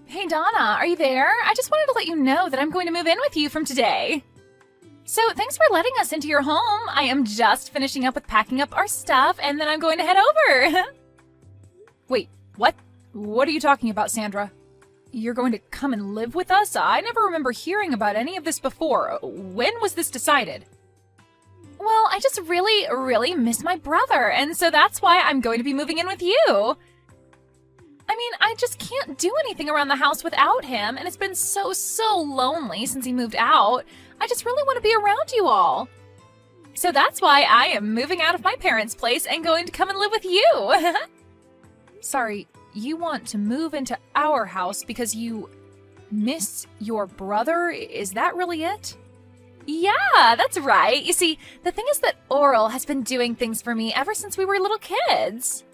Hey Donna, are you there? I just wanted to let you know that I'm going to move in with you from today. So thanks for letting us into your home. I am just finishing up with packing up our stuff and then I'm going to head over. Wait, what? What are you talking about, Sandra? You're going to come and live with us? I never remember hearing about any of this before. When was this decided? Well, I just really miss my brother, and so that's why I'm going to be moving in with you. I mean, I just can't do anything around the house without him, and it's been so lonely since he moved out. I just really want to be around you all. So that's why I am moving out of my parents' place and going to come and live with you. Sorry, you want to move into our house because you miss your brother? Is that really it? Yeah, that's right. You see, the thing is that Oral has been doing things for me ever since we were little kids.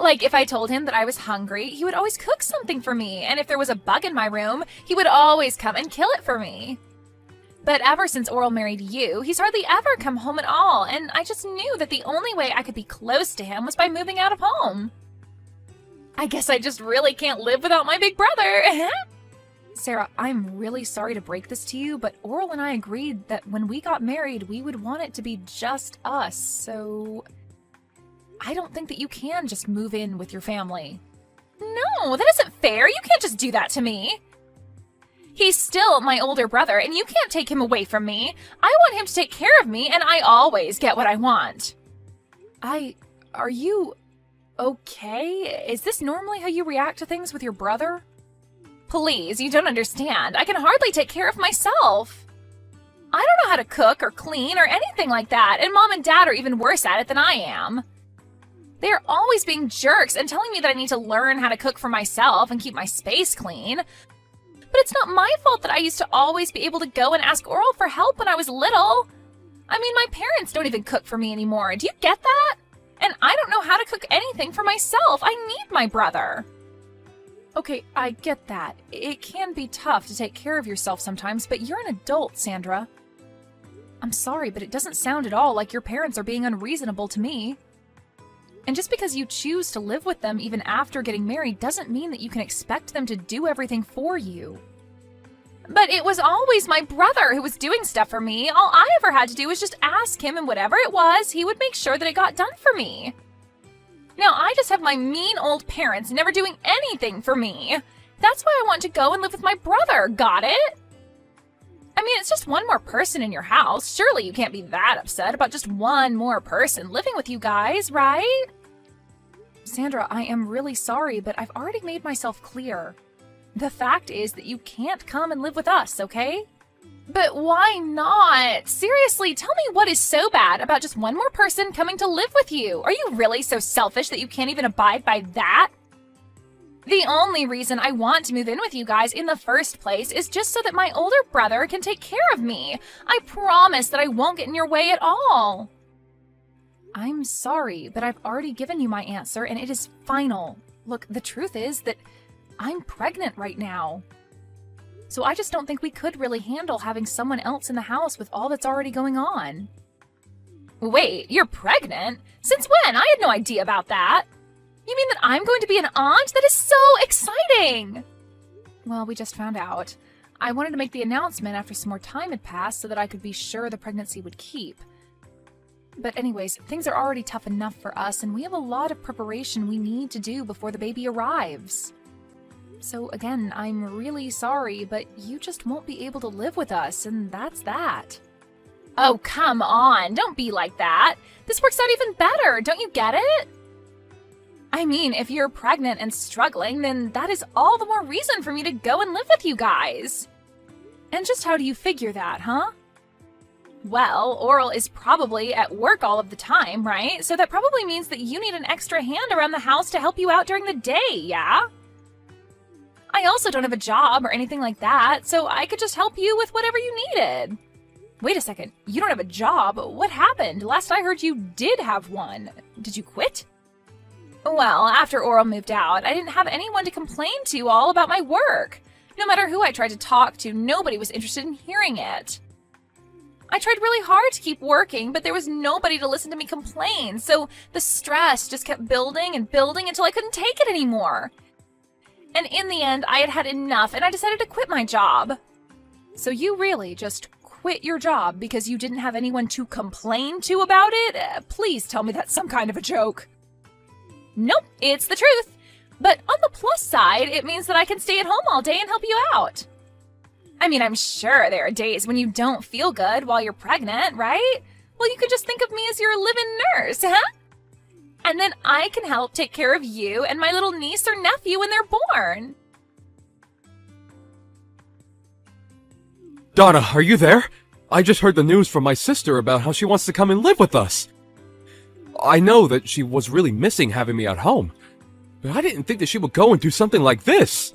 Like, if I told him that I was hungry, he would always cook something for me, and if there was a bug in my room, he would always come and kill it for me. But ever since Oral married you, he's hardly ever come home at all, and I just knew that the only way I could be close to him was by moving out of home. I guess I just really can't live without my big brother. Sarah, I'm really sorry to break this to you, but Oral and I agreed that when we got married, we would want it to be just us, so I don't think that you can just move in with your family. No, that isn't fair. You can't just do that to me. He's still my older brother, and you can't take him away from me. I want him to take care of me, and I always get what I want. Are you okay? Is this normally how you react to things with your brother? Please, you don't understand. I can hardly take care of myself. I don't know how to cook or clean or anything like that, and Mom and Dad are even worse at it than I am. They are always being jerks and telling me that I need to learn how to cook for myself and keep my space clean. But it's not my fault that I used to always be able to go and ask Oral for help when I was little. I mean, my parents don't even cook for me anymore. Do you get that? And I don't know how to cook anything for myself. I need my brother. Okay, I get that. It can be tough to take care of yourself sometimes, but you're an adult, Sandra. I'm sorry, but it doesn't sound at all like your parents are being unreasonable to me. And just because you choose to live with them even after getting married doesn't mean that you can expect them to do everything for you. But it was always my brother who was doing stuff for me. All I ever had to do was just ask him, and whatever it was, he would make sure that it got done for me. Now I just have my mean old parents never doing anything for me. That's why I want to go and live with my brother, got it? I mean, it's just one more person in your house. Surely you can't be that upset about just one more person living with you guys, right? Sandra, I am really sorry, but I've already made myself clear. The fact is that you can't come and live with us, okay? But why not? Seriously, tell me what is so bad about just one more person coming to live with you? Are you really so selfish that you can't even abide by that? The only reason I want to move in with you guys in the first place is just so that my older brother can take care of me. I promise that I won't get in your way at all. I'm sorry, but I've already given you my answer and it is final. Look, the truth is that I'm pregnant right now. So I just don't think we could really handle having someone else in the house with all that's already going on. Wait, you're pregnant? Since when? I had no idea about that. You mean that I'm going to be an aunt? That is so exciting! Well, we just found out. I wanted to make the announcement after some more time had passed so that I could be sure the pregnancy would keep. But anyways, things are already tough enough for us, and we have a lot of preparation we need to do before the baby arrives. So again, I'm really sorry, but you just won't be able to live with us, and that's that. Oh, come on, don't be like that. This works out even better, don't you get it? I mean, if you're pregnant and struggling, then that is all the more reason for me to go and live with you guys. And just how do you figure that, huh? Well, Oral is probably at work all of the time, right? So that probably means that you need an extra hand around the house to help you out during the day, yeah? I also don't have a job or anything like that, so I could just help you with whatever you needed. Wait a second, you don't have a job? What happened? Last I heard you did have one. Did you quit? Well, after Oral moved out, I didn't have anyone to complain to all about my work. No matter who I tried to talk to, nobody was interested in hearing it. I tried really hard to keep working, but there was nobody to listen to me complain, so the stress just kept building and building until I couldn't take it anymore. And in the end, I had had enough and I decided to quit my job. So you really just quit your job because you didn't have anyone to complain to about it? Please tell me that's some kind of a joke. Nope, it's the truth. But on the plus side, it means that I can stay at home all day and help you out. I mean, I'm sure there are days when you don't feel good while you're pregnant, right? Well, you could just think of me as your live-in nurse, huh? And then I can help take care of you and my little niece or nephew when they're born. Donna, are you there? I just heard the news from my sister about how she wants to come and live with us. I know that she was really missing having me at home, but I didn't think that she would go and do something like this.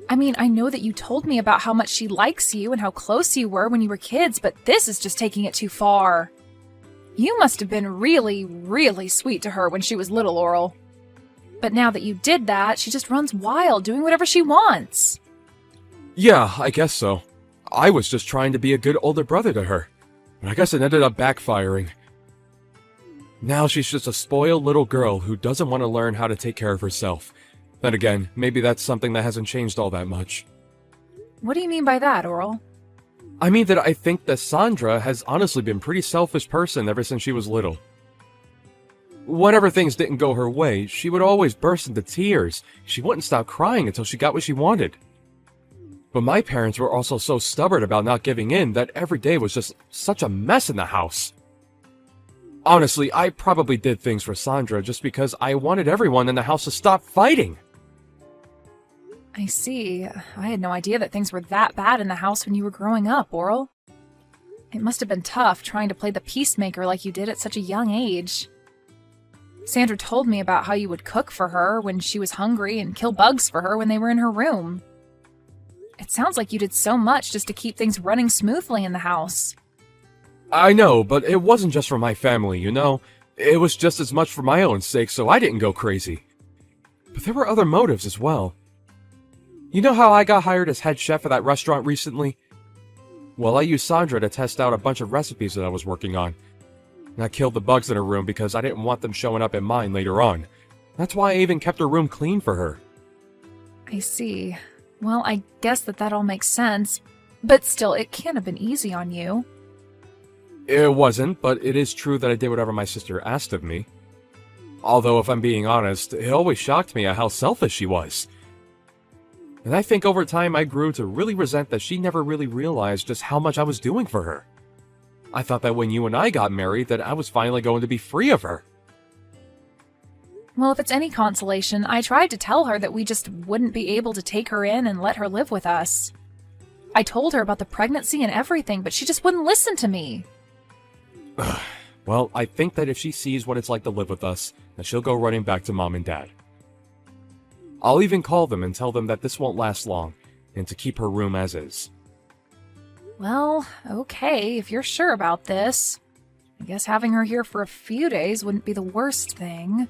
I mean, I know that you told me about how much she likes you and how close you were when you were kids, but this is just taking it too far. You must have been really, really sweet to her when she was little, Oral. But now that you did that, she just runs wild, doing whatever she wants. Yeah, I guess so. I was just trying to be a good older brother to her, but I guess it ended up backfiring. Now she's just a spoiled little girl who doesn't want to learn how to take care of herself. Then again, maybe that's something that hasn't changed all that much. What do you mean by that, Oral? I mean that I think that Sandra has honestly been a pretty selfish person ever since she was little. Whenever things didn't go her way, she would always burst into tears. She wouldn't stop crying until she got what she wanted. But my parents were also so stubborn about not giving in that every day was just such a mess in the house. Honestly, I probably did things for Sandra just because I wanted everyone in the house to stop fighting. I see. I had no idea that things were that bad in the house when you were growing up, Oral. It must have been tough trying to play the peacemaker like you did at such a young age. Sandra told me about how you would cook for her when she was hungry and kill bugs for her when they were in her room. It sounds like you did so much just to keep things running smoothly in the house. I know, but it wasn't just for my family, you know? It was just as much for my own sake, so I didn't go crazy. But there were other motives as well. You know how I got hired as head chef at that restaurant recently? Well, I used Sandra to test out a bunch of recipes that I was working on. And I killed the bugs in her room because I didn't want them showing up in mine later on. That's why I even kept her room clean for her. I see. Well, I guess that all makes sense. But still, it can't have been easy on you. It wasn't, but it is true that I did whatever my sister asked of me. Although, if I'm being honest, it always shocked me at how selfish she was. And I think over time I grew to really resent that she never really realized just how much I was doing for her. I thought that when you and I got married that I was finally going to be free of her. Well, if it's any consolation, I tried to tell her that we just wouldn't be able to take her in and let her live with us. I told her about the pregnancy and everything, but she just wouldn't listen to me. Well, I think that if she sees what it's like to live with us, then she'll go running back to Mom and Dad. I'll even call them and tell them that this won't last long, and to keep her room as is. Well, okay, if you're sure about this. I guess having her here for a few days wouldn't be the worst thing.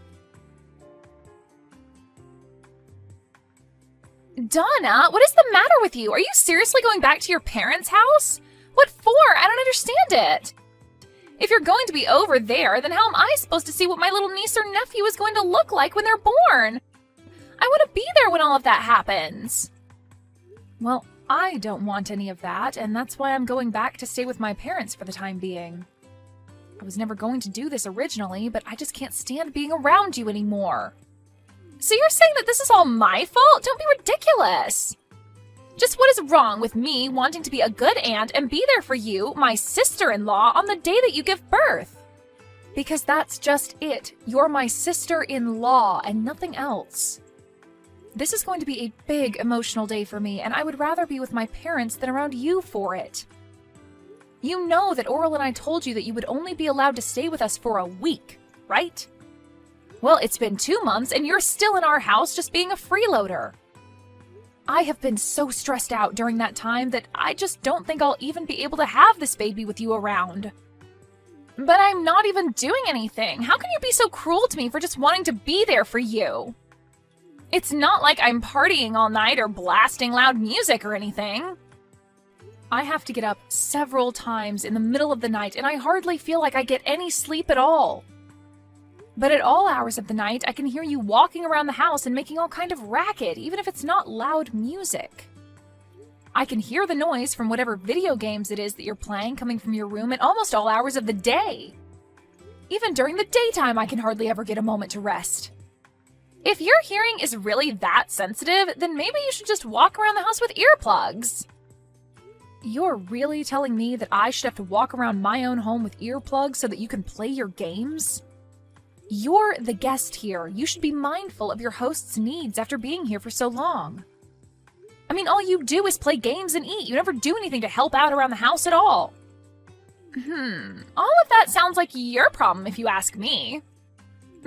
Donna, what is the matter with you? Are you seriously going back to your parents' house? What for? I don't understand it. If you're going to be over there, then how am I supposed to see what my little niece or nephew is going to look like when they're born? I want to be there when all of that happens. Well, I don't want any of that, and that's why I'm going back to stay with my parents for the time being. I was never going to do this originally, but I just can't stand being around you anymore. So you're saying that this is all my fault? Don't be ridiculous. Just what is wrong with me wanting to be a good aunt and be there for you, my sister-in-law, on the day that you give birth? Because that's just it. You're my sister-in-law and nothing else. This is going to be a big emotional day for me, and I would rather be with my parents than around you for it. You know that Oral and I told you that you would only be allowed to stay with us for a week, right? Well, it's been 2 months, and you're still in our house just being a freeloader. I have been so stressed out during that time that I just don't think I'll even be able to have this baby with you around. But I'm not even doing anything. How can you be so cruel to me for just wanting to be there for you? It's not like I'm partying all night or blasting loud music or anything. I have to get up several times in the middle of the night, and I hardly feel like I get any sleep at all. But at all hours of the night, I can hear you walking around the house and making all kind of racket, even if it's not loud music. I can hear the noise from whatever video games it is that you're playing coming from your room at almost all hours of the day. Even during the daytime, I can hardly ever get a moment to rest. If your hearing is really that sensitive, then maybe you should just walk around the house with earplugs. You're really telling me that I should have to walk around my own home with earplugs so that you can play your games? You're the guest here. You should be mindful of your host's needs after being here for so long. I mean, all you do is play games and eat. You never do anything to help out around the house at all. All of that sounds like your problem if you ask me.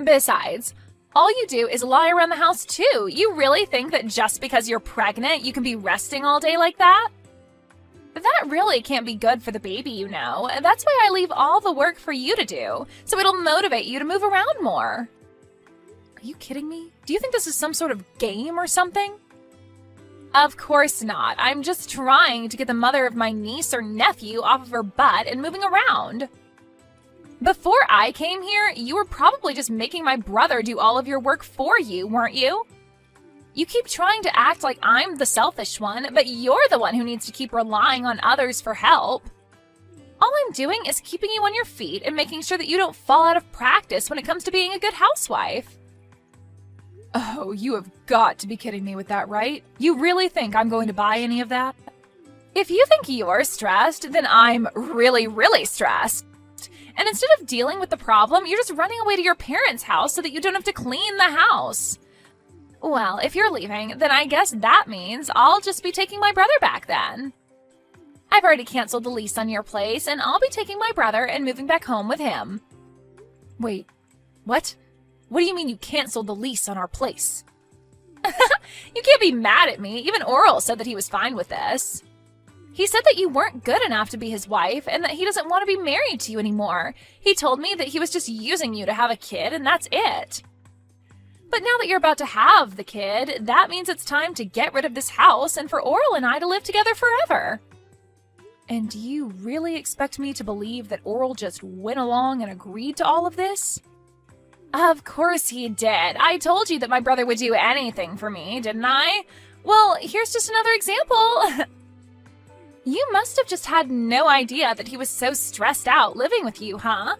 Besides, all you do is lie around the house too. You really think that just because you're pregnant, you can be resting all day like that? That really can't be good for the baby, you know. That's why I leave all the work for you to do, so it'll motivate you to move around more. Are you kidding me? Do you think this is some sort of game or something? Of course not. I'm just trying to get the mother of my niece or nephew off of her butt and moving around. Before I came here, you were probably just making my brother do all of your work for you, weren't you? You keep trying to act like I'm the selfish one, but you're the one who needs to keep relying on others for help. All I'm doing is keeping you on your feet and making sure that you don't fall out of practice when it comes to being a good housewife. Oh, you have got to be kidding me with that, right? You really think I'm going to buy any of that? If you think you're stressed, then I'm really, really stressed. And instead of dealing with the problem, you're just running away to your parents' house so that you don't have to clean the house. Well, if you're leaving, then I guess that means I'll just be taking my brother back then. I've already canceled the lease on your place, and I'll be taking my brother and moving back home with him. Wait, what? What do you mean you canceled the lease on our place? You can't be mad at me. Even Oral said that he was fine with this. He said that you weren't good enough to be his wife and that he doesn't want to be married to you anymore. He told me that he was just using you to have a kid and that's it. But now that you're about to have the kid, that means it's time to get rid of this house and for Oral and I to live together forever. And do you really expect me to believe that Oral just went along and agreed to all of this? Of course he did. I told you that my brother would do anything for me, didn't I? Well, here's just another example. You must have just had no idea that he was so stressed out living with you, huh?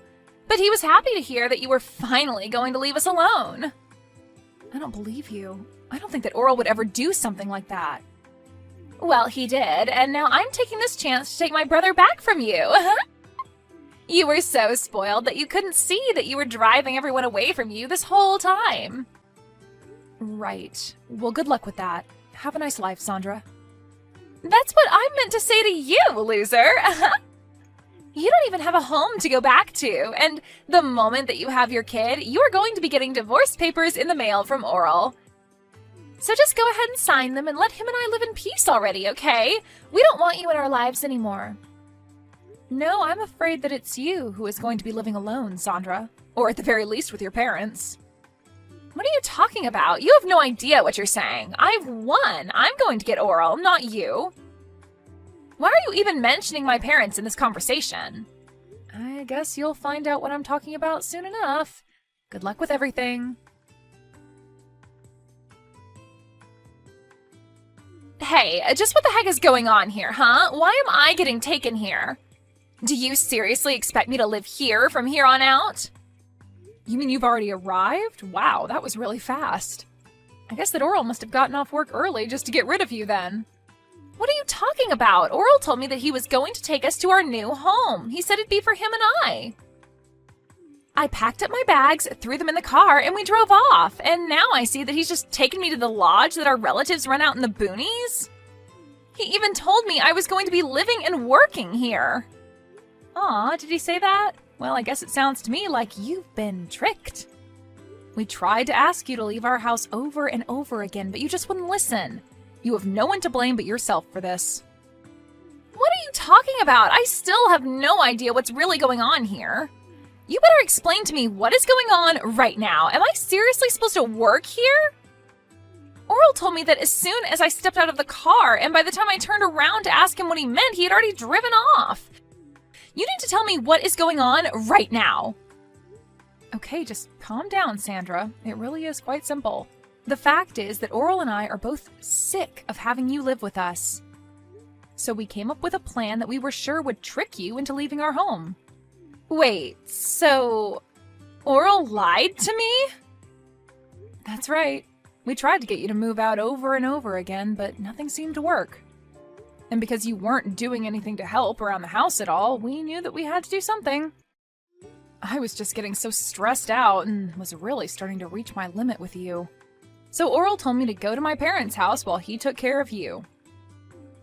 But he was happy to hear that you were finally going to leave us alone. I don't believe you. I don't think that Oral would ever do something like that. Well, he did, and now I'm taking this chance to take my brother back from you. You were so spoiled that you couldn't see that you were driving everyone away from you this whole time. Right. Well, good luck with that. Have a nice life, Sandra. That's what I meant to say to you, loser. You don't even have a home to go back to, and the moment that you have your kid, you are going to be getting divorce papers in the mail from Oral. So just go ahead and sign them and let him and I live in peace already, okay? We don't want you in our lives anymore. No, I'm afraid that it's you who is going to be living alone, Sandra. Or at the very least with your parents. What are you talking about? You have no idea what you're saying. I've won. I'm going to get Oral, not you. Why are you even mentioning my parents in this conversation? I guess you'll find out what I'm talking about soon enough. Good luck with everything. Hey, just what the heck is going on here, huh? Why am I getting taken here? Do you seriously expect me to live here from here on out? You mean you've already arrived? Wow, that was really fast. I guess that Oral must have gotten off work early just to get rid of you then. What are you talking about? Oral told me that he was going to take us to our new home. He said it'd be for him and I. I packed up my bags, threw them in the car, and we drove off. And now I see that he's just taken me to the lodge that our relatives run out in the boonies. He even told me I was going to be living and working here. Aw, did he say that? Well, I guess it sounds to me like you've been tricked. We tried to ask you to leave our house over and over again, but you just wouldn't listen. You have no one to blame but yourself for this. What are you talking about? I still have no idea what's really going on here. You better explain to me what is going on right now. Am I seriously supposed to work here? Oral told me that as soon as I stepped out of the car, and by the time I turned around to ask him what he meant, he had already driven off. You need to tell me what is going on right now. Okay, just calm down, Sandra. It really is quite simple. The fact is that Oral and I are both sick of having you live with us. So we came up with a plan that we were sure would trick you into leaving our home. Wait, so Oral lied to me? That's right. We tried to get you to move out over and over again, but nothing seemed to work. And because you weren't doing anything to help around the house at all, we knew that we had to do something. I was just getting so stressed out and was really starting to reach my limit with you. So Oral told me to go to my parents' house while he took care of you.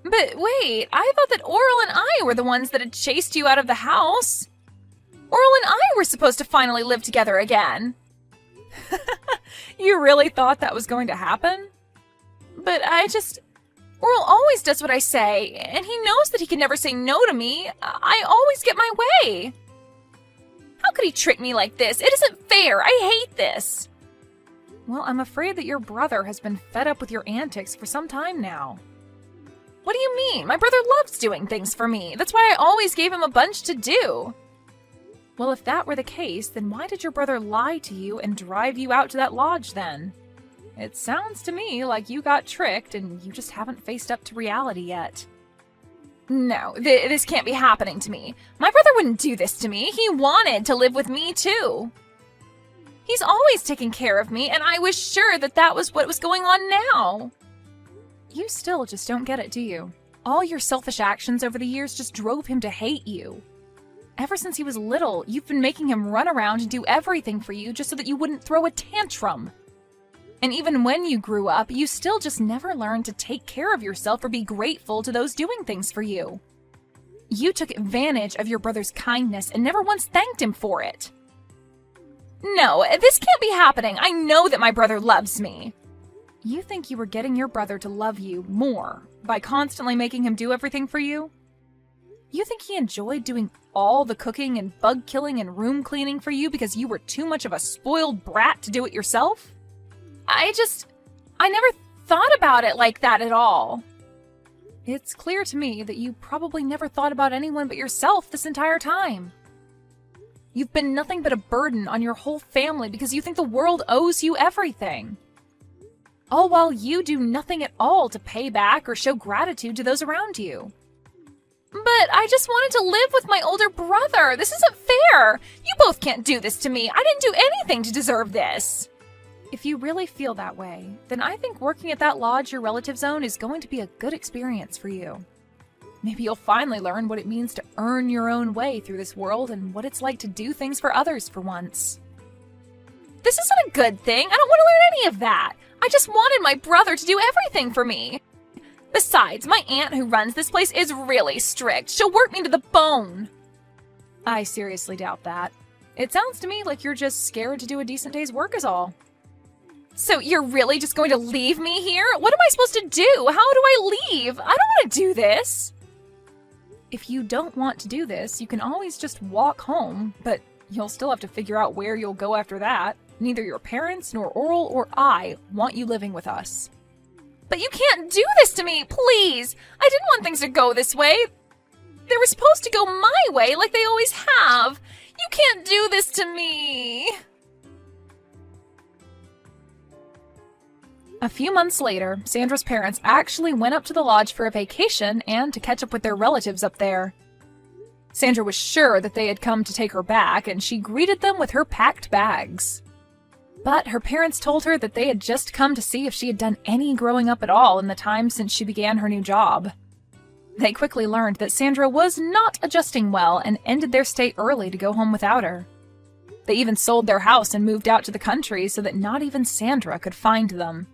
But wait, I thought that Oral and I were the ones that had chased you out of the house. Oral and I were supposed to finally live together again. You really thought that was going to happen? But Oral always does what I say, and he knows that he can never say no to me. I always get my way. How could he trick me like this? It isn't fair. I hate this. Well, I'm afraid that your brother has been fed up with your antics for some time now. What do you mean? My brother loves doing things for me. That's why I always gave him a bunch to do. Well, if that were the case, then why did your brother lie to you and drive you out to that lodge then? It sounds to me like you got tricked and you just haven't faced up to reality yet. No, this can't be happening to me. My brother wouldn't do this to me. He wanted to live with me too. He's always taken care of me, and I was sure that that was what was going on now. You still just don't get it, do you? All your selfish actions over the years just drove him to hate you. Ever since he was little, you've been making him run around and do everything for you just so that you wouldn't throw a tantrum. And even when you grew up, you still just never learned to take care of yourself or be grateful to those doing things for you. You took advantage of your brother's kindness and never once thanked him for it. No, this can't be happening. I know that my brother loves me. You think you were getting your brother to love you more by constantly making him do everything for you? You think he enjoyed doing all the cooking and bug killing and room cleaning for you because you were too much of a spoiled brat to do it yourself? I never thought about it like that at all. It's clear to me that you probably never thought about anyone but yourself this entire time. You've been nothing but a burden on your whole family because you think the world owes you everything. All while you do nothing at all to pay back or show gratitude to those around you. But I just wanted to live with my older brother. This isn't fair. You both can't do this to me. I didn't do anything to deserve this. If you really feel that way, then I think working at that lodge your relatives own is going to be a good experience for you. Maybe you'll finally learn what it means to earn your own way through this world and what it's like to do things for others for once. This isn't a good thing. I don't want to learn any of that. I just wanted my brother to do everything for me. Besides, my aunt who runs this place is really strict. She'll work me to the bone. I seriously doubt that. It sounds to me like you're just scared to do a decent day's work is all. So you're really just going to leave me here? What am I supposed to do? How do I leave? I don't want to do this. If you don't want to do this, you can always just walk home, but you'll still have to figure out where you'll go after that. Neither your parents, nor Oral, or I want you living with us. But you can't do this to me, please! I didn't want things to go this way. They were supposed to go my way like they always have. You can't do this to me. A few months later, Sandra's parents actually went up to the lodge for a vacation and to catch up with their relatives up there. Sandra was sure that they had come to take her back, and she greeted them with her packed bags. But her parents told her that they had just come to see if she had done any growing up at all in the time since she began her new job. They quickly learned that Sandra was not adjusting well and ended their stay early to go home without her. They even sold their house and moved out to the country so that not even Sandra could find them.